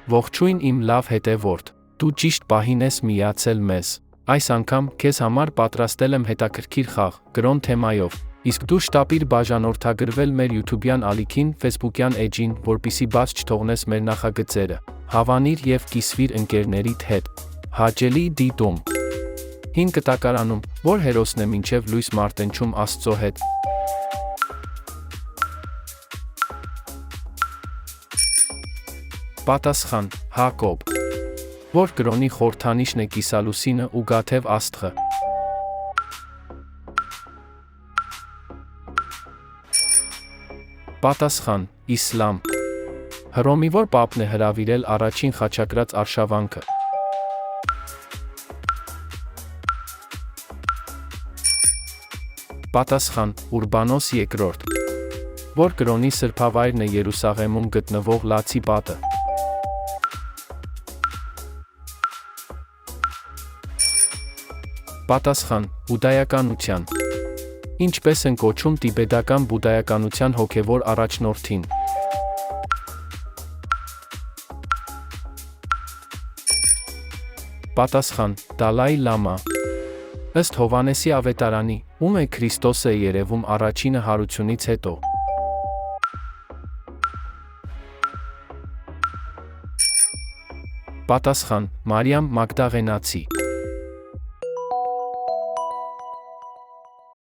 Ողջույն իմ լավ հետևորդ, դու ճիշտ պահին ես միացել մեզ։ Այս անգամ քեզ համար պատրաստել եմ հետաքրքիր խաղ, կրոն թեմայով, իսկ դու շտապիր բաժանորդագրվել մեր YouTube-յան ալիքին, Facebook-յան էջին, որպեսզի բաց չթողնես մեր նախագծերը։ Հավանիր և կիսվիր ընկերներիդ հետ։ Հաճելի դիտում։ Հին կտակարանում, որ հերոսն է մինչև լույս մարտնչում Աստծո հետ։ Պատասխան. Հակոբ։ Որ կրոնի խորհրդանիշն է կիսալուսինը ու գաթև աստղը։ Պատասխան. Իսլամ։ Հռոմի որ պապն է հրավիրել առաջին խաչակրած արշավանքը։ Պատասխան. Ուրբանոս II։ Որ կրոնի սրբավայրն է Երուսաղեմում գտնվող Լացի պատը։ Պատասխան. Բուդդայականության։ Ինչպես են կոչում տիբետական բուդդայականության հոգևոր առաջնորդին։ Պատասխան. Դալայ Լամա։ Ըստ Հովհաննեսի ավետարանի, ում է Քրիստոսը երևում առաջինը հարությունից հետո։ Պատասխան. Մարիամ Մագդաղենացի։